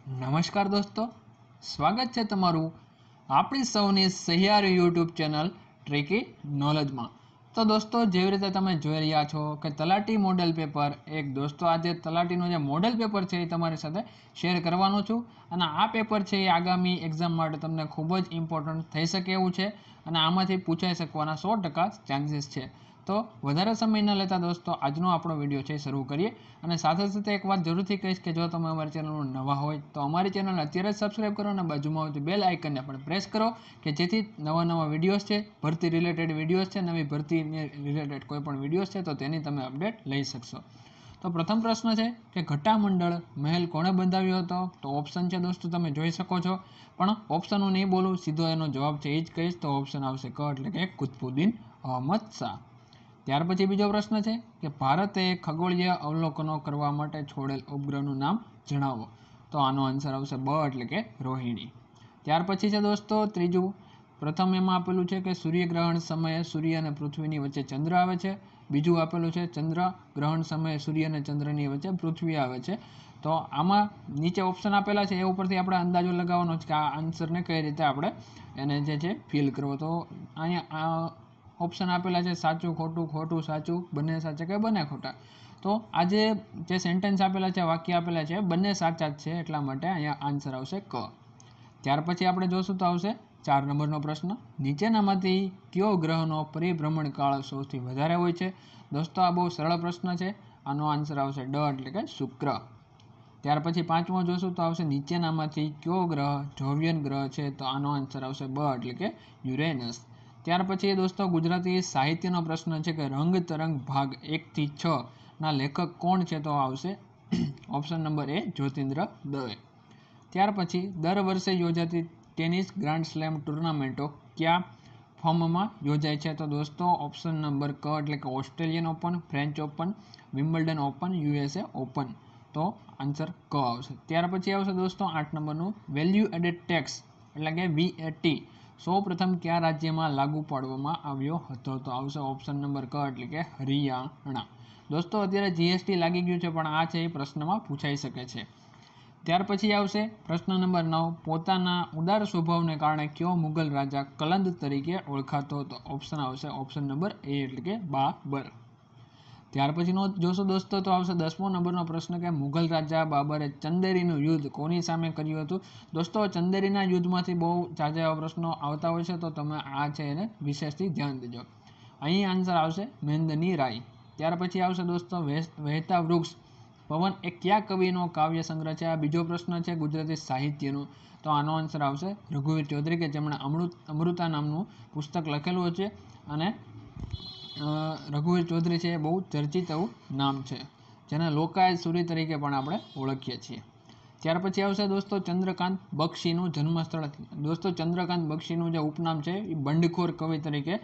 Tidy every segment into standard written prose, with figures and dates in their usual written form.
નમસ્કાર દોસ્તો, સ્વાગત છે તમારું આપણી સૌની સહિયારી યુટ્યુબ ચેનલ ટ્રીકી નોલેજમાં. તો દોસ્તો, જેવી રીતે તમે જોઈ રહ્યા છો કે તલાટી મોડેલ પેપર એક દોસ્તો આજે તલાટીનું જે મોડેલ પેપર છે એ તમારી સાથે શેર કરવાનો છું. અને આ પેપર છે એ આગામી એક્ઝામ માટે તમને ખૂબ જ ઇમ્પોર્ટન્ટ થઈ શકે એવું છે અને આમાંથી પૂછાઈ શકવાના 100% ચાન્સીસ છે. તો વધારે સમય ન લેતા દોસ્તો આજનો આપણો વિડીયો છે શરૂ કરીએ. અને સાથે સાથે એક વાત જરૂરથી કહીશ કે જો તમે અમારી ચેનલમાં નવા હોય તો અમારી ચેનલ અત્યારે જ સબસ્ક્રાઈબ કરો અને બાજુમાં આવતી બેલ આઇકનને પણ પ્રેસ કરો કે જેથી નવા વિડીયોઝ છે, ભરતી રિલેટેડ વિડીયોઝ છે, નવી ભરતીને રિલેટેડ કોઈ પણ વિડીયોઝ છે તો તેની તમે અપડેટ લઈ શકશો. તો પ્રથમ પ્રશ્ન છે કે ઘટા મંડળ મહેલ કોણે બંધાવ્યો હતો? તો ઓપ્શન છે દોસ્તો તમે જોઈ શકો છો, પણ ઓપ્શન હું નહીં બોલું, સીધો એનો જવાબ છે એ જ કહીશ. તો ઓપ્શન આવશે ક, એટલે કે કુતુબુદ્દીન અહમદ શાહ. ત્યાર પછી બીજો પ્રશ્ન છે કે ભારતે ખગોળીય અવલોકનો કરવા માટે છોડેલ ઉપગ્રહનું નામ જણાવો. તો આનો આન્સર આવશે બ, એટલે કે રોહિણી. ત્યાર પછી છે દોસ્તો ત્રીજું, પ્રથમ એમાં આપેલું છે કે સૂર્યગ્રહણ સમયે સૂર્ય અને પૃથ્વીની વચ્ચે ચંદ્ર આવે છે. બીજું આપેલું છે ચંદ્ર ગ્રહણ સમયે સૂર્ય અને ચંદ્રની વચ્ચે પૃથ્વી આવે છે. તો આમાં નીચે ઓપ્શન આપેલા છે એ ઉપરથી આપણે અંદાજો લગાવવાનો છે કે આ આન્સરને કઈ રીતે આપણે એને જે છે ફિલ કરવો. તો અહીંયા ઓપ્શન આપેલા છે સાચું, ખોટું, ખોટું, સાચું, બંને સાચા કે બંને ખોટા. તો આ જે સેન્ટેન્સ આપેલા છે, વાક્ય આપેલા છે, બંને સાચા જ છે, એટલા માટે અહીંયા આન્સર આવશે ક. ત્યાર પછી આપણે જોશું તો આવશે 4 નંબરનો પ્રશ્ન, નીચેનામાંથી કયો ગ્રહનો પરિભ્રમણ કાળ સૌથી વધારે હોય છે? દોસ્તો આ બહુ સરળ પ્રશ્ન છે, આનો આન્સર આવશે ડ, એટલે કે શુક્ર. ત્યાર પછી પાંચમો જોશું તો આવશે નીચેનામાંથી કયો ગ્રહ જોવિયન ગ્રહ છે? તો આનો આન્સર આવશે બ, એટલે કે યુરેનસ. ત્યાર પછી દોસ્તો ગુજરાતી સાહિત્યનો પ્રશ્ન છે કે રંગ તરંગ ભાગ 1 થી 6 ના લેખક કોણ છે? તો આવશે ઓપ્શન નંબર એ જ્યોતિન્દ્ર દવે. ત્યાર પછી દર વર્ષે યોજાતી ટેનિસ ગ્રાન્ડ સ્લેમ ટુર્નામેન્ટો કયા ફોર્મમાં યોજાય છે? તો દોસ્તો ઓપ્શન નંબર ક, એટલે કે Australian open, French open, Wimbledon open, USA open. તો આન્સર ક આવશે. ત્યાર પછી આવશે દોસ્તો 8 નંબરનું, વેલ્યુ એડેડ ટેક્સ એટલે કે વીએટી સૌ પ્રથમ કયા રાજ્યમાં લાગુ પાડવામાં આવ્યો હતો? તો આવશે ઓપ્શન નંબર ક, એટલે કે હરિયાણા. દોસ્તો અત્યારે જીએસટી લાગી ગયું છે, પણ આ છે એ પ્રશ્નમાં પૂછાઈ શકે છે. ત્યાર પછી આવશે પ્રશ્ન નંબર 9, પોતાના ઉદાર સ્વભાવને કારણે કયો મુગલ રાજા કલંદ તરીકે ઓળખાતો હતો? ઓપ્શન આવશે ઓપ્શન નંબર એ, એટલે કે બાબર. ત્યાર પછીનો જોશો દોસ્તો તો આવશે 10મો નંબરનો પ્રશ્ન કે મુગલ રાજા બાબરે ચંદેરીનું યુદ્ધ કોની સામે કર્યું હતું? દોસ્તો ચંદેરીના યુદ્ધમાંથી બહુ ઝાઝા એવા પ્રશ્નો આવતા હોય છે, તો તમે આ છે એને વિશેષથી ધ્યાન દેજો. અહીં આન્સર આવશે મેંદની રાય. ત્યાર પછી આવશે દોસ્તો વહેતા વૃક્ષ પવન એ કયા કવિનો કાવ્ય સંગ્રહ છે? આ બીજો પ્રશ્ન છે ગુજરાતી સાહિત્યનો. તો આનો આન્સર આવશે રઘુવીર ચૌધરી, કે જેમણે અમૃતા નામનું પુસ્તક લખેલું છે. અને રઘુવીર ચૌધરી છે એ બહુ ચર્ચિત એવું નામ છે, જેને લોકાયત સૂરી તરીકે પણ આપણે ઓળખીએ છીએ. ત્યાર પછી આવશે દોસ્તો ચંદ્રકાંત બક્ષીનું જન્મસ્થળ. દોસ્તો ચંદ્રકાંત બક્ષીનું જે ઉપનામ છે એ બંડખોર કવિ તરીકે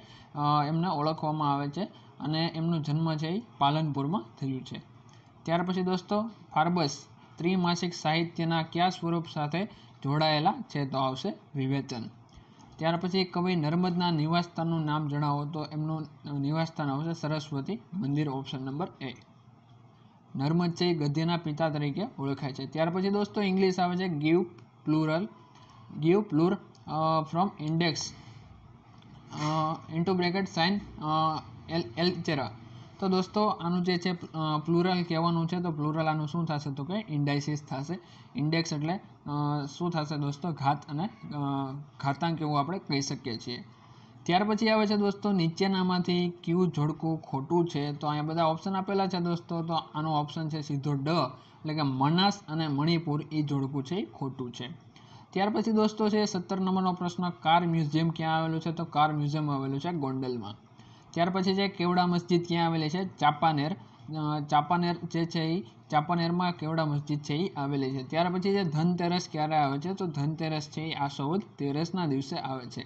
એમને ઓળખવામાં આવે છે, અને એમનો જન્મ છે એ પાલનપુરમાં થયું છે. ત્યાર પછી દોસ્તો ફાર્બસ ત્રિમાસિક સાહિત્યના કયા સ્વરૂપ સાથે જોડાયેલા છે? તો આવશે વિવેચન. ત્યાર પછી કવિ નર્મદના નિવાસસ્થાનનું નામ જણાવો. તો એમનું નિવાસસ્થાન આવશે સરસ્વતી મંદિર, ઓપ્શન નંબર એ. નર્મદ છે એ ગદ્યના પિતા તરીકે ઓળખાય છે. ત્યાર પછી દોસ્તો ઇંગ્લિશ આવે છે give plural from index into bracket sign એલ્ચેરા. તો દોસ્તો આનું જે છે પ્લુરલ કહેવાનું છે, તો પ્લુરલ આનું શું થશે? તો કે ઇન્ડાઇસિસ થશે. ઇન્ડેક્સ એટલે શું થશે દોસ્તો? ઘાત અને ઘાતાંક એવું આપણે કહી શકીએ છીએ. ત્યાર પછી આવે છે દોસ્તો નીચેનામાંથી કયું જોડકું ખોટું છે? તો અહીંયા બધા ઓપ્શન આપેલા છે દોસ્તો, તો આનો ઓપ્શન છે સીધો ડ, એટલે કે મનાસ અને મણિપુર એ જોડકું છે એ ખોટું છે. ત્યાર પછી દોસ્તો છે 17 નંબરનો પ્રશ્ન, કાર મ્યુઝિયમ ક્યાં આવેલું છે? તો કાર મ્યુઝિયમ આવેલું છે ગોંડલમાં. ત્યાર પછી છે કેવડા મસ્જિદ ક્યાં આવેલી છે? ચાંપાનેર. ચાંપાનેર જે છે એ ચાંપાનેરમાં કેવડા મસ્જિદ છે એ આવેલી છે. ત્યાર પછી છે ધનતેરસ ક્યારે આવે છે? તો ધનતેરસ છે એ આસો સુદ તેરસના દિવસે આવે છે.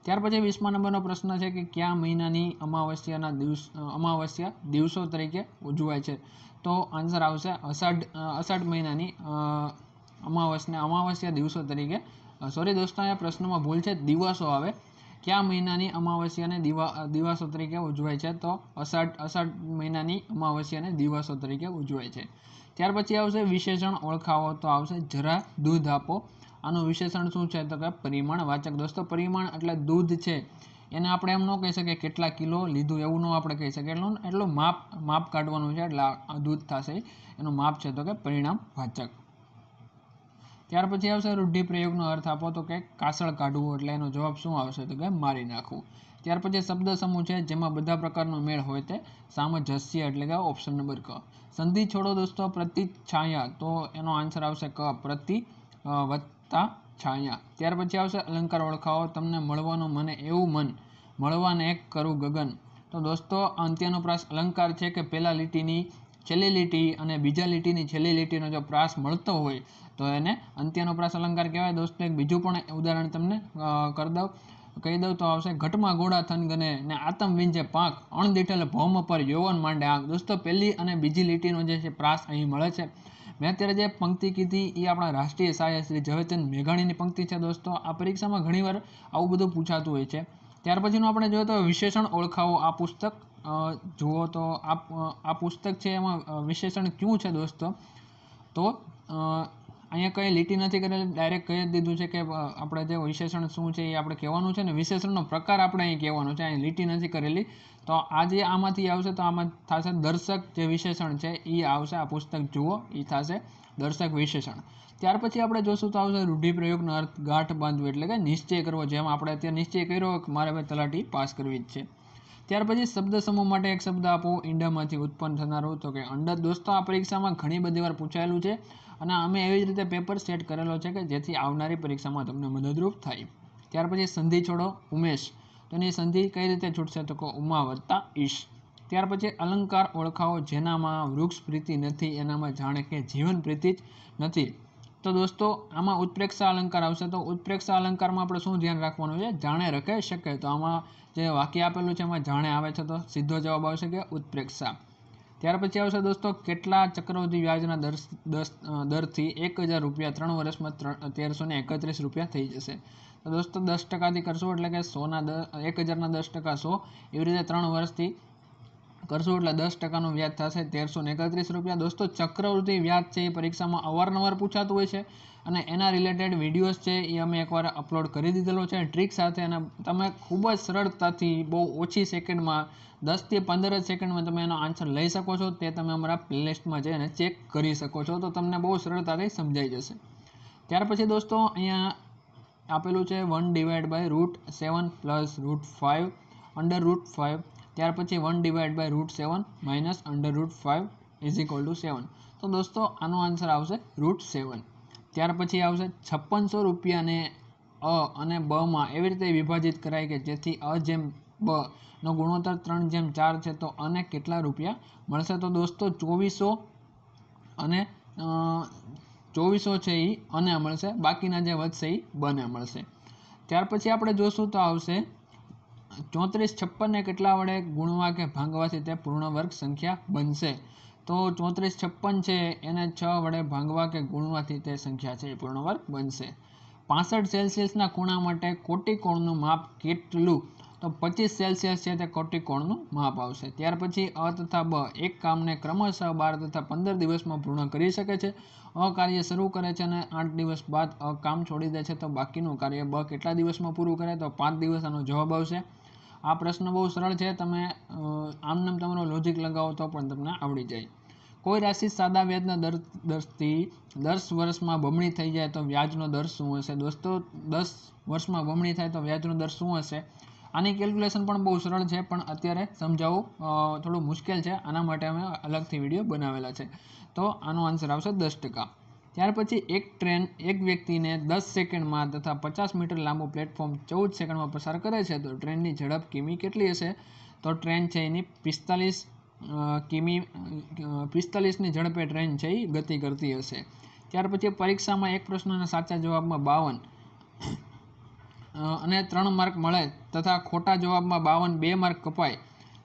ત્યાર પછી 20મા નંબરનો પ્રશ્ન છે કે કયા મહિનાની અમાવસ્યા દિવસો તરીકે ઉજવાય છે? તો આન્સર આવશે અષાઢ મહિનાની અમાવસ્યા દિવસો તરીકે, સોરી દોસ્તો અહીંયા પ્રશ્નમાં ભૂલ છે, દિવસો આવે. કયા મહિનાની અમાવસ્યાને દિવસો તરીકે ઉજવાય છે? તો અષાઢ મહિનાની અમાવસ્યાને દિવસો તરીકે ઉજવાય છે. ત્યાર પછી આવશે વિશેષણ ઓળખાવો, તો આવશે જરા દૂધ આપો. આનું વિશેષણ શું છે? તો કે પરિમાણવાચક. દોસ્તો પરિમાણ એટલે દૂધ છે એને આપણે એમ ન કહી શકીએ કેટલા કિલો લીધું, એવું ન આપણે કહી શકીએ. એટલું માપ કાઢવાનું છે, એટલે આ દૂધ થશે એનું માપ છે, તો કે પરિણામવાચક. ત્યાર પછી આવશે રૂઢિપ્રયોગનો અર્થ આપો, તો કે કાસળ કાઢવું, એટલે એનો જવાબ શું આવશે? તો કે મારી નાખવું. ત્યાર પછી શબ્દ સમૂહ છે જેમાં બધા પ્રકારનો મેળ હોય તે સામંજસ્ય, એટલે કે ઓપ્શન નંબર ક. સંધિ છોડો દોસ્તો, પ્રતિછાયા, તો એનો આન્સર આવશે ક, પ્રતિ વત્તા છાયા. ત્યાર પછી આવશે અલંકાર ઓળખાવો, તમને મળવાનું મને એવું મન, મળવાને એક કરું ગગન. તો દોસ્તો અંત્યાનુપ્રાસ અલંકાર છે કે પહેલા લીટીની છેલ્લી લીટી અને બીજા લીટીની છેલ્લી લીટીનો જો પ્રાસ મળતો હોય તો એને અંત્યાનુપ્રાસ અલંકાર કહેવાય. દોસ્તો એક બીજું પણ ઉદાહરણ તમને કહી દઉં તો આવશે ઘટમાં ઘોડા થન ગને ને આતમ વિંજે પાંખ, અણદીઠેલ ભૌમ પર યૌવન માંડે આંખ. દોસ્તો પહેલી અને બીજી લીટીનો જે છે પ્રાસ અહીં મળે છે. મેં અત્યારે જે પંક્તિ કીધી એ આપણા રાષ્ટ્રીય શાયર શ્રી ઝવેરચંદ મેઘાણીની પંક્તિ છે. દોસ્તો આ પરીક્ષામાં ઘણીવાર આવું બધું પૂછાતું હોય છે. ત્યાર પછીનું આપણે જોઈએ તો વિશેષણ ઓળખાવો. આ પુસ્તક જુઓ તો આ પુસ્તક છે એમાં વિશેષણ ક્યું છે દોસ્તો? તો અહીંયા કંઈ લીટી નથી કરેલી, ડાયરેક્ટ કહી દીધું છે કે આપણે જે વિશેષણ શું છે એ આપણે કહેવાનું છે ને વિશેષણનો પ્રકાર આપણે અહીં કહેવાનો છે, અહીં લીટી નથી કરેલી. તો આ જે આમાંથી આવશે તો આમાં થશે દર્શક જે વિશેષણ છે એ આવશે. આ પુસ્તક જુઓ એ થશે દર્શક વિશેષણ. ત્યાર પછી આપણે જોશું તો આવશે રૂઢિપ્રયોગનો અર્થ ગાંઠ બાંધવું, એટલે કે નિશ્ચય કરવો. જેમ આપણે અત્યારે નિશ્ચય કર્યો કે મારે ભાઈ તલાટી પાસ કરવી જ છે. ત્યાર પછી શબ્દ સમૂહ માટે એક શબ્દ આપો. ઈંડામાંથી ઉત્પન્ન થનારું, તો કે અંડર. દોસ્તો આ પરીક્ષામાં ઘણી બધી વાર પૂછાયેલું છે અને અમે એવી જ રીતે પેપર સેટ કરેલો છે કે જેથી આવનારી પરીક્ષામાં તમને મદદરૂપ થાય. ત્યાર પછી સંધિ છોડો. ઉમેશ, તો એની સંધિ કઈ રીતે છૂટશે? તો કે ઉમા વત્તા ઈશ. ત્યાર પછી અલંકાર ઓળખાવો. જેનામાં વૃક્ષ પ્રીતિ નથી, એનામાં જાણે કે જીવન પ્રીતિ જ નથી. તો દોસ્તો આમાં ઉત્પ્રેક્ષા અલંકાર આવશે. તો ઉત્પ્રેક્ષા અલંકારમાં આપણે શું ધ્યાન રાખવાનું છે? જાણે રખે શકે. તો આમાં જે વાક્ય આપેલું છે એમાં જાણે આવે છે, તો સીધો જવાબ આવશે કે ઉત્પ્રેક્ષા. ત્યાર પછી આવશે દોસ્તો કેટલા ચક્રવૃદ્ધિ વ્યાજના દરથી 1000 રૂપિયા 3 વર્ષમાં 1331 રૂપિયા થઈ જશે? તો દોસ્તો 10%થી કરશો એટલે કે 1000ના 10% 100, એવી રીતે 3 વર્ષથી કરશું એટલે 10%નું વ્યાજ થશે 1331 રૂપિયા. દોસ્તો ચક્રવૃદ્ધિ વ્યાજ છે એ પરીક્ષામાં અવારનવાર પૂછાતું હોય છે અને એના રિલેટેડ વિડીયોઝ છે એ અમે એકવાર અપલોડ કરી દીધેલો છે ટ્રીક સાથે, અને તમે ખૂબ જ સરળતાથી બહુ ઓછી સેકન્ડમાં 10 થી 15 સેકન્ડમાં તમે એનો આન્સર લઈ શકો છો. તે તમે અમારા પ્લેલિસ્ટમાં જઈને ચેક કરી શકો છો, તો તમને બહુ સરળતાથી સમજાઈ જશે. ત્યાર પછી દોસ્તો અહીંયા આપેલું છે 1/√7 + √5 √5. ત્યાર પછી 1/√7 - √5 = 7. તો દોસ્તો આનો આન્સર આવશે √7. ત્યાર પછી આવશે 5600 રૂપિયાને અ અને બ માં એવી રીતે વિભાજિત કરાય કે જેથી અ જેમ બ નો ગુણોત્તર 3/4 છે. તો અને કેટલા રૂપિયા મળશે? તો દોસ્તો 2400 અને 2400 છે એ અને મળશે, બાકીના જે વધશે એ બને મળશે. ત્યાર પછી આપણે જોશું તો આવશે 34 56 ને કેટલા વડે ગુણવા કે ભાંગવાથી તે પૂર્ણ વર્ગ સંખ્યા બનશે? તો 34 56 છે એને 6 વડે ભાંગવા કે ગુણવાથી તે સંખ્યા છે એ પૂર્ણ વર્ગ બનશે. 65 સેલ્સિયસના ખૂણા માટે કોટિકોણનું માપ કેટલું? તો 25 સેલ્સિયસ છે તે કોટિકોણનું માપ આવશે. ત્યાર પછી અ તથા બ એક કામને ક્રમશઃ 12 તથા 15 દિવસમાં પૂર્ણ કરી શકે છે. અ કાર્ય શરૂ કરે છે અને 8 દિવસ બાદ અ કામ છોડી દે છે, તો બાકીનું કાર્ય બ કેટલા દિવસમાં પૂરું કરે? તો 5 દિવસ આનો જવાબ આવશે. આ પ્રશ્ન બહુ સરળ છે, તમે આમનામ તમારો લોજિક લગાવો તો પણ તમને આવડી જાય. કોઈ રાશિ સાદા વ્યાજના દરથી 10 વર્ષમાં બમણી થઈ જાય તો વ્યાજનો દર શું હશે? દોસ્તો 10 વર્ષમાં બમણી થાય તો વ્યાજનો દર શું હશે? આની કેલ્ક્યુલેશન પણ બહુ સરળ છે, પણ અત્યારે સમજાવવું થોડું મુશ્કેલ છે. આના માટે અમે અલગથી વિડીયો બનાવેલા છે. તો આનો આન્સર આવશે 10%. ત્યાર પછી એક ટ્રેન એક વ્યક્તિને 10 સેકન્ડમાં તથા 50 મીટર લાંબુ પ્લેટફોર્મ 14 સેકન્ડમાં પસાર કરે છે, તો ટ્રેનની ઝડપ કિમી કેટલી હશે? તો ટ્રેન છે એની 45ની ઝડપે ટ્રેન છે એ ગતિ કરતી હશે. ત્યાર પછી પરીક્ષામાં એક પ્રશ્નના સાચા જવાબમાં 52 અને 3 માર્ક મળે તથા ખોટા જવાબમાં 52 માર્ક કપાય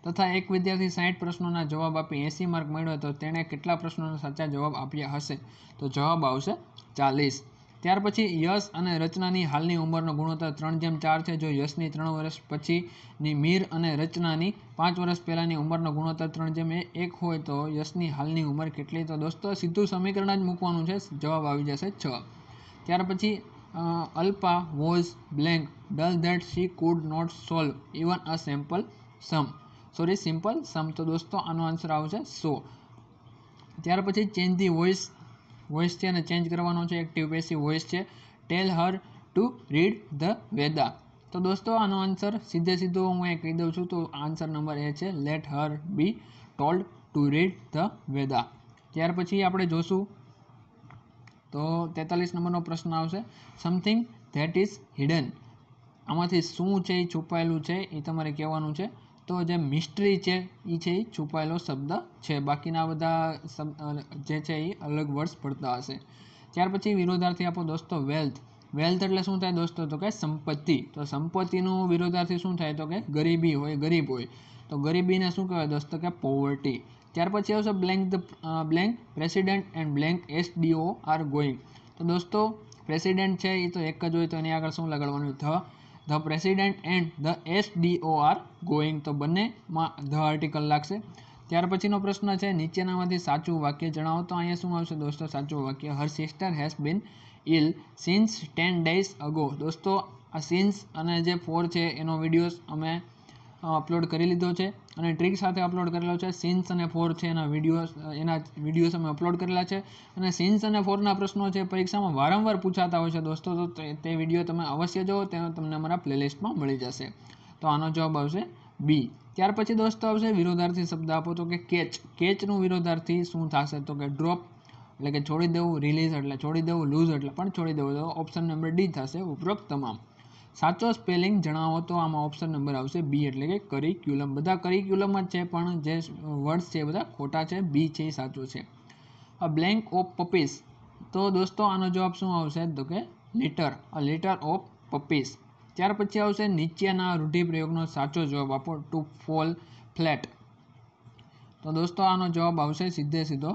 તથા એક વિદ્યાર્થી 60 પ્રશ્નોના જવાબ આપી 80 માર્ક મેળવે તો તેણે કેટલા પ્રશ્નોના સાચા જવાબ આપ્યા હશે? તો જવાબ આવશે 40. ત્યાર પછી યશ અને રચનાની હાલની ઉંમરનો ગુણોત્તર 3:4 છે. જો યશની 3 વર્ષ પછીની મીર અને રચનાની 5 વર્ષ પહેલાની ઉંમરનો ગુણોત્તર 3:1 હોય તો યશની હાલની ઉંમર કેટલી? તો દોસ્તો સીધું સમીકરણ જ મૂકવાનું છે, જવાબ આવી જશે 6. ત્યાર પછી Alpa was blank dull that she could not solve even a simple sum. તો દોસ્તો આનો આન્સર આવશે 100. ત્યાર પછી ચેન્જ ધી વોઇસ છે અને ચેન્જ કરવાનો છે. એક્ટિવ પેસિવ વોઇસ છે. ટેલ her to read the Veda. તો દોસ્તો આનો આન્સર સીધો હું અહીં કહી દઉં છું. તો આન્સર નંબર એ છે let her be told to read the Veda. ત્યાર પછી આપણે જોશું તો 43 નંબરનો પ્રશ્ન આવશે સમથિંગ ધેટ ઇઝ હિડન. આમાંથી શું છે એ છુપાયેલું છે એ તમારે કહેવાનું છે. તો જે મિસ્ટ્રી છે એ છુપાયેલો શબ્દ છે. બાકીના બધા જે છે એ અલગ વર્ડ્સ પડતા હશે. ત્યાર પછી વિરોધાર્થી આપો દોસ્તો વેલ્થ. વેલ્થ એટલે શું થાય દોસ્તો? તો કે સંપત્તિ. તો સંપત્તિનું વિરોધાર્થી શું થાય? તો કે ગરીબી હોય, ગરીબ હોય. તો ગરીબીને શું કહેવાય દોસ્તો? કે પોવર્ટી. ત્યાર પછી આવશે blank president and blank SDO going. તો દોસ્તો પ્રેસિડેન્ટ છે એ તો એક જ હોય તો એની આગળ શું લગાડવાનું? The president and the SDO going. તો બંનેમાં ધ આર્ટિકલ લાગશે. ત્યાર પછીનો પ્રશ્ન છે નીચેનામાંથી સાચું વાક્ય જણાવો. તો અહીંયા શું આવશે દોસ્તો સાચું વાક્ય? Her sister has been ill since 10 days ago. દોસ્તો આ સિન્સ અને જે 4 છે એનો વિડીયોઝ અમે અપલોડ કરી લીધો છે અને ટ્રીક સાથે અપલોડ કરેલો છે. સિન્સ અને 4 છે એના વિડીયોઝ અમે અપલોડ કરેલા છે. અને સિન્સ અને 4ના પ્રશ્નો છે પરીક્ષામાં વારંવાર પૂછાતા હોય છે દોસ્તો. તો તે વિડીયો તમે અવશ્ય જુઓ, તે તમને અમારા પ્લેલિસ્ટમાં મળી જશે. તો આનો જવાબ આવશે બી. ત્યાર પછી દોસ્તો આવશે વિરોધાર્થી શબ્દ આપો. તો કે કેચ. કેચનું વિરોધાર્થી શું થશે? તો કે ડ્રોપ એટલે કે છોડી દેવું, રિલીઝ એટલે છોડી દેવું, લૂઝ એટલે પણ છોડી દેવું. તો ઓપ્શન નંબર ડી થશે ઉપરોક્ત તમામ. સાચો સ્પેલિંગ જણાવો. તો આમાં ઓપ્શન નંબર આવશે બી એટલે કે કરિક્યુલમ. બધા કરિક્યુલમ જ છે પણ જે વર્ડ્સ છે એ બધા ખોટા છે. બી છે એ સાચો છે. A blank of puppies. તો દોસ્તો આનો જવાબ શું આવશે? તો કે litter. A litter of puppies. ત્યાર પછી આવશે નીચેના રૂઢિપ્રયોગનો સાચો જવાબ આપો. To fall flat. તો દોસ્તો આનો જવાબ આવશે સીધો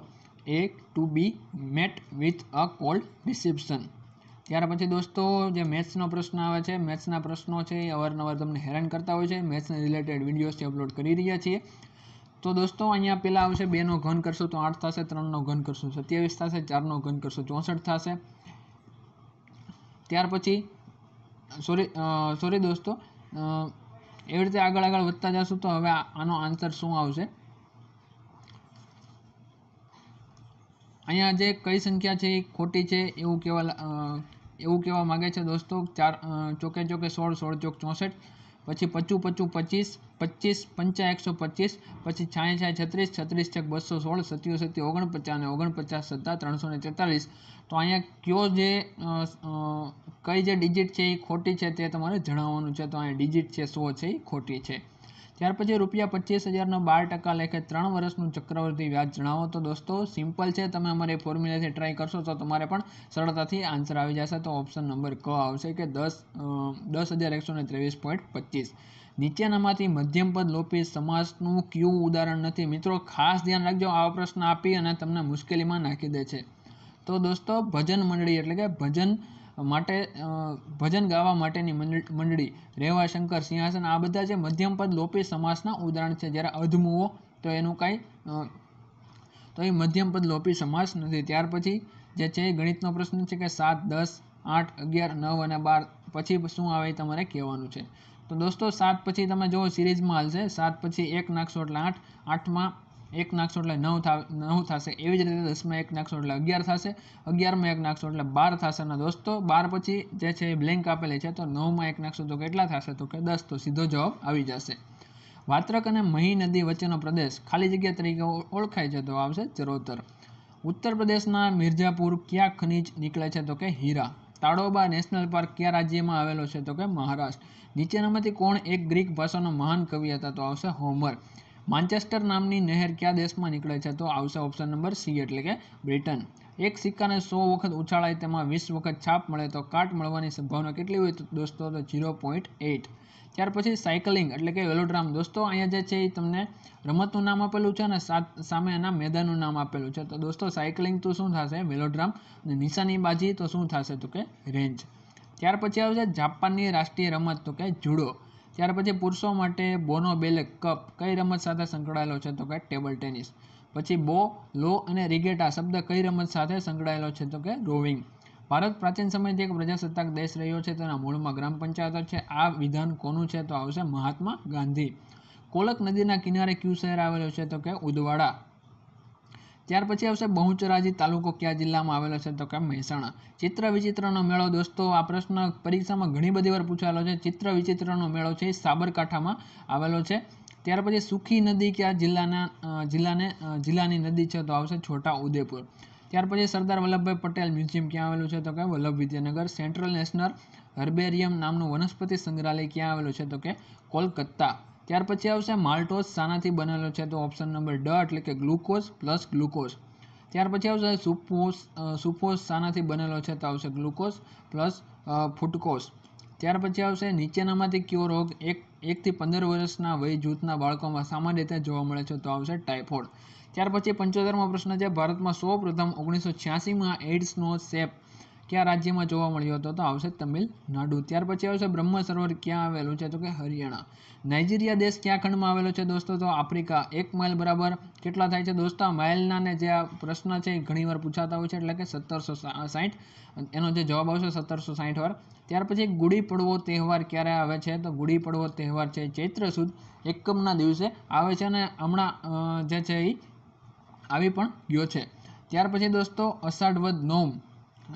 એ to be met with a cold reception. ત્યાર પછી દોસ્તો જે મેથ્સનો પ્રશ્ન આવે છે, મેથ્સના પ્રશ્નો છે એ અવારનવાર તમને હેરાન કરતા હોય છે. મેથ્સને રિલેટેડ વિડીયોઝથી અપલોડ કરી રહ્યા છીએ. તો દોસ્તો અહીંયા પહેલાં આવશે 2નો ઘન કરશો તો 8 થશે, 3નો ઘન કરશો 27 થશે, 4નો ઘન કરશો 64 થશે. ત્યાર પછી સોરી દોસ્તો એવી રીતે આગળ વધતા જશું. તો હવે આનો આન્સર શું આવશે? અહીંયા જે કઈ સંખ્યા છે એ ખોટી છે એવું કહેવા માગે છે દોસ્તો. 4 ચોકે 16, 16 ચોક 64, પછી 55 25, 25 5 125, પછી 66 36, 36 છક 216, 77 49 અને 49 7 343. તો અહીંયા કઈ જે ડિજિટ છે એ ખોટી છે તે તમારે જણાવવાનું છે. તો અહીંયા ડિજિટ છે 100 છે એ ખોટી છે. ત્યાર પછી ₹25,000નો 12% લેખે 3 વર્ષનું ચક્રવૃદ્ધિ વ્યાજ જણાવો. તો દોસ્તો સિમ્પલ છે, તમે અમારે ફોર્મ્યુલાથી ટ્રાય કરશો તો તમારે પણ સરળતાથી આન્સર આવી જશે. તો ઓપ્શન નંબર ક આવશે કે 10,123.25. નીચેનામાંથી મધ્યમપદ લોપી સમાસનું કયું ઉદાહરણ નથી? મિત્રો ખાસ ધ્યાન રાખજો, આવા પ્રશ્ન આપી અને તમને મુશ્કેલીમાં નાખી દે છે. તો દોસ્તો ભજન મંડળી એટલે કે ભજન ગાવા માટેની મંડળી, રેવા શંકર સિંહાસન, આ બધા જે મધ્યમપદ લોપી સમાસના ઉદાહરણ છે. જ્યારે અધમુઓ તો એનું તો એ મધ્યમપદ લોપી સમાસ નથી. ત્યાર પછી જે છે ગણિતનો પ્રશ્ન છે કે 7 10 8 11 9 અને 12 પછી શું આવે એ તમારે કહેવાનું છે. તો દોસ્તો 7 પછી તમે જુઓ સિરીઝમાં હાલશે. 7 પછી 1 નાખશો એટલે 8, 8માં 1 નાખશો એટલે 9 થશે. એવી જ રીતે 10માં 1 નાખશો એટલે 11 થશે, 11માં 1 નાખશો એટલે 12 થશે. અને દોસ્તો 12 પછી જે છે એ બ્લેન્ક આપેલી છે. તો 9માં 1 નાખશો તો કેટલા થશે? તો કે 10. તો સીધો જવાબ આવી જશે. વાત્રક અને મહી નદી વચ્ચેનો પ્રદેશ ખાલી જગ્યા તરીકે ઓળખાય છે. તો આવશે ચરોતર. ઉત્તર પ્રદેશના મિર્ઝાપુર કયા ખનિજ નીકળે છે? તો કે હીરા. તાડોબા નેશનલ પાર્ક કયા રાજ્યમાં આવેલો છે? તો કે મહારાષ્ટ્ર. નીચેનામાંથી કોણ એક ગ્રીક ભાષાનો મહાન કવિ હતા? તો આવશે હોમર. માન્ચેસ્ટર નામની નહેર કયા દેશમાં નીકળે છે? તો આવશે ઓપ્શન નંબર સી એટલે કે બ્રિટન. એક સિક્કાને 100 વખત ઉછાળાય તેમાં 20 વખત છાપ મળે તો કાટ મળવાની સંભાવના કેટલી હોય? તો દોસ્તો 0.8. ત્યાર પછી સાયકલિંગ એટલે કે વેલોડ્રામ. દોસ્તો અહીંયા જે છે એ તમને રમતનું નામ આપેલું છે અને સામે એના મેદાનનું નામ આપેલું છે. તો દોસ્તો સાયકલિંગ તો શું થશે? વેલોડ્રામ. અને નિશાનીબાજી તો શું થશે? તો કે રેન્જ. ત્યાર પછી આવશે જાપાનની રાષ્ટ્રીય રમત તો કે જુડો. ત્યાર પછી પુરુષો માટે બોનો બેલે કપ કઈ રમત સાથે સંકળાયેલો છે? તો કે ટેબલ ટેનિસ. પછી બો, લો અને રિગેટા શબ્દ કઈ રમત સાથે સંકળાયેલો છે? તો કે રોવિંગ. ભારત પ્રાચીન સમયથી એક પ્રજાસત્તાક દેશ રહ્યો છે. તેના મૂળમાં ગ્રામ પંચાયતો છે. આ વિધાન કોનું છે? તો આવશે મહાત્મા ગાંધી. કોલક નદીના કિનારે કયું શહેર આવેલું છે? તો કે ઉદવાડા. ત્યાર પછી આવશે બહુચરાજી તાલુકો કયા જિલ્લામાં આવેલો છે? તો કે મહેસાણા. ચિત્ર વિચિત્રનો મેળો. દોસ્તો આ પ્રશ્ન પરીક્ષામાં ઘણી બધી વાર પૂછાયેલો છે. ચિત્ર વિચિત્રનો મેળો છે એ સાબરકાંઠામાં આવેલો છે. ત્યાર પછી સુખી નદી કયા જિલ્લાની નદી છે? તો આવશે છોટા ઉદેપુર. ત્યાર પછી સરદાર વલ્લભભાઈ પટેલ મ્યુઝિયમ ક્યાં આવેલું છે? તો કે Vallabh Vidyanagar. Central national herbarium નામનું વનસ્પતિ સંગ્રહાલય ક્યાં આવેલું છે? તો કે કોલકાતા. ત્યાર પછી આવશે માલ્ટોસ શાનાથી બનેલો છે? તો ઓપ્શન નંબર ડ એટલે કે ગ્લુકોઝ પ્લસ ગ્લુકોઝ. ત્યાર પછી આવશે સુફોસ શાનાથી બનેલો છે? તો આવશે ગ્લુકોઝ પ્લસ ફ્રુક્ટોઝ. ત્યાર પછી આવશે નીચેનામાંથી કયો રોગ 1 થી 15 વર્ષના વય જૂથના બાળકોમાં સામાન્ય રીતે જોવા મળે છે? તો આવશે ટાઇફોઇડ. ત્યાર પછી 75મો પ્રશ્ન છે. ભારતમાં સૌપ્રથમ 1986માં એઇડ્સનો ચેપ કયા રાજ્યમાં જોવા મળ્યો હતો? તો આવશે તમિલનાડુ. ત્યાર પછી આવશે બ્રહ્મ સરોવર ક્યાં આવેલું છે? તો કે હરિયાણા. નાઇજીરિયા દેશ કયા ખંડમાં આવેલો છે? દોસ્તો તો આફ્રિકા. 1 માઇલ બરાબર કેટલા થાય છે? દોસ્તો આ માઇલના ને જે આ પ્રશ્ન છે એ ઘણીવાર પૂછાતા હોય છે, એટલે કે 1760. એનો જે જવાબ આવશે 1760 વાર. ત્યાર પછી ગુડી પડવો તહેવાર ક્યારે આવે છે? તો ગુડી પડવો તહેવાર છે ચૈત્ર સુદ એકમના દિવસે આવે છે અને હમણાં જે છે એ આવી પણ ગયો છે. ત્યાર પછી દોસ્તો અષાઢ વદ નોમ,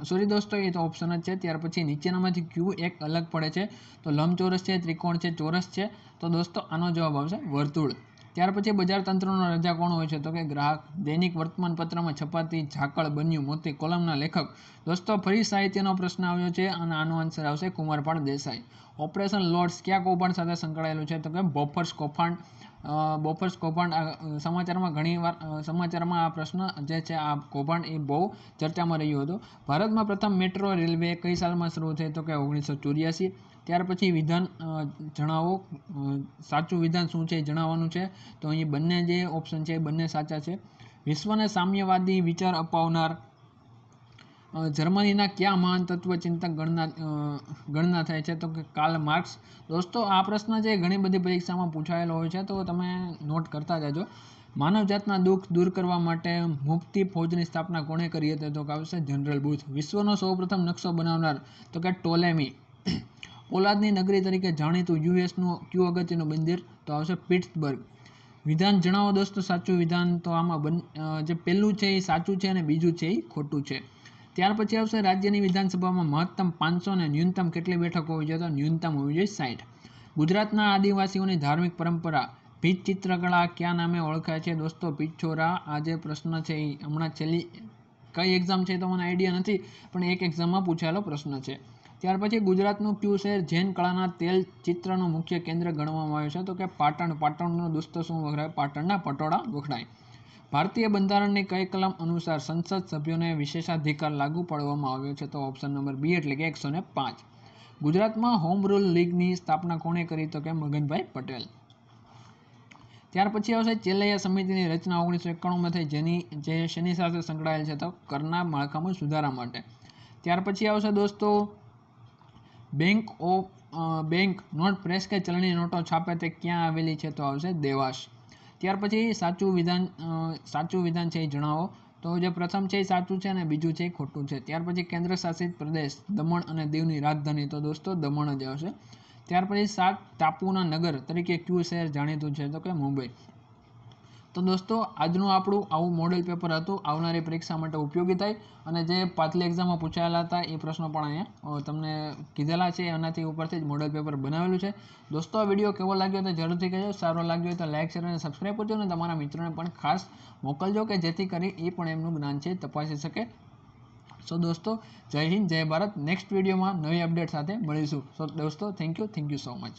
સોરી દોસ્તો એ તો ઓપ્શન જ છે. ત્યાર પછી નીચેનામાંથી ક્યુ એક અલગ પડે છે? તો લંબચોરસ છે, ત્રિકોણ છે, ચોરસ છે. તો દોસ્તો આનો જવાબ આવશે વર્તુળ. ત્યાર પછી બજાર તંત્રનો રાજા કોણ હોય છે? તો કે ગ્રાહક. દૈનિક વર્તમાનપત્રમાં છપાતી ઝાકળ, બન્યું, મોતી કોલમના લેખક. દોસ્તો ફરી સાહિત્યનો પ્રશ્ન આવ્યો છે અને આનો આન્સર આવશે કુમારપાળ દેસાઈ. ઓપરેશન લોર્ડ્સ કયા કૌભાંડ સાથે સંકળાયેલું છે? તો કે બોફર્સ કૌભાંડ. સમાચારમાં ઘણીવાર આ પ્રશ્ન જે છે આ કૌભાંડ એ બહુ ચર્ચામાં રહ્યું હતું. ભારતમાં પ્રથમ મેટ્રો રેલવે કઈ સાલમાં શરૂ થઈ? તો કે 1984. ત્યાર પછી વિધાન જણાવો. સાચું વિધાન શું છે એ જણાવવાનું છે. તો અહીં બંને જે ઓપ્શન છે એ બંને સાચા છે. વિશ્વને સામ્યવાદી વિચાર અપાવનાર જર્મનીના કયા મહાન તત્વચિંતક ગણના થાય છે? તો કે કાર્લ માર્ક્સ. દોસ્તો આ પ્રશ્ન છે ઘણી બધી પરીક્ષામાં પૂછાયેલો હોય છે, તો તમે નોટ કરતા જજો. માનવજાતના દુઃખ દૂર કરવા માટે મુક્તિ ફૌજની સ્થાપના કોણે કરી હતી? તો કે આવશે જનરલ બુથ. વિશ્વનો સૌપ્રથમ નકશો બનાવનાર? તો કે ટોલેમી. પોલાદની નગરી તરીકે જાણીતું યુએસનું કયું અગત્યનું મંદિર? તો આવશે પિટ્સબર્ગ. વિધાન જણાવો દોસ્તો સાચું વિધાન. તો આમાં જે પહેલું છે એ સાચું છે અને બીજું છે એ ખોટું છે. ત્યાર પછી આવશે રાજ્યની વિધાનસભામાં મહત્તમ 500 અને ન્યૂનતમ કેટલી બેઠકો હોવી જોઈએ? તો ન્યૂનતમ હોવી જોઈએ 60. ગુજરાતના આદિવાસીઓની ધાર્મિક પરંપરા ભીત ચિત્રકળા કયા નામે ઓળખાય છે? દોસ્તો પિછોરા. આ જે પ્રશ્ન છે એ હમણાં છેલ્લી કઈ એક્ઝામ છે તો મને આઈડિયા નથી, પણ એક એક્ઝામમાં પૂછાયેલો પ્રશ્ન છે. ત્યાર પછી ગુજરાતનું કયું શહેર જૈન કળાના તેલ ચિત્રનું મુખ્ય કેન્દ્ર ગણવામાં આવ્યું છે? તો કે પાટણ. પાટણનો દોસ્તો શું વખણાય? પાટણના પટોળા વખણાય. ભારતીય બંધારણની કઈ કલમ અનુસાર સંસદ સભ્યોને વિશેષાધિકાર લાગુ પાડવામાં આવ્યો છે? તો ઓપ્શન નંબર બી એટલે કે 105. ગુજરાતમાં હોમ રૂલ લીગની સ્થાપના કોણે કરી? તો કે મગનભાઈ પટેલ. ત્યાર પછી આવશે ચેલૈયા સમિતિની રચના 1991માં થઈ, જે શેની સાથે સંકળાયેલ છે? તો કરના માળખામાં સુધારા માટે. ત્યાર પછી આવશે દોસ્તો બેંક નોટ પ્રેસ કે ચલણી નોટો છાપે તે ક્યાં આવેલી છે? તો આવશે દેવાસ. ત્યાર પછી સાચું વિધાન છે એ જણાવો. તો જે પ્રથમ છે એ સાચું છે અને બીજું છે એ ખોટું છે. ત્યાર પછી કેન્દ્ર શાસિત પ્રદેશ દમણ અને દીવની રાજધાની? તો દોસ્તો દમણ જ આવશે. ત્યાર પછી 7 ટાપુના નગર તરીકે કયું શહેર જાણીતું છે? તો કે મુંબઈ. તો દોસ્તો આજનું આપણું આવું મોડેલ પેપર હતું, આવનારી પરીક્ષા માટે ઉપયોગી થાય. અને જે પાછલી એક્ઝામમાં પૂછાયેલા હતા એ પ્રશ્નો પણ અહીંયા તમને કીધેલા છે, એનાથી ઉપરથી જ મોડેલ પેપર બનાવેલું છે. દોસ્તો આ વિડીયો કેવો લાગ્યો તો જરૂરથી કહેજો. સારો લાગ્યો હોય તો લાઇક, શેર અને સબસ્ક્રાઈબ કરજો અને તમારા મિત્રોને પણ ખાસ મોકલજો કે જેથી કરી એ પણ એમનું જ્ઞાન છે તપાસી શકે. સો દોસ્તો જય હિન્દ, જય ભારત. નેક્સ્ટ વિડીયોમાં નવી અપડેટ સાથે મળીશું. સો દોસ્તો થેન્ક યુ સો મચ.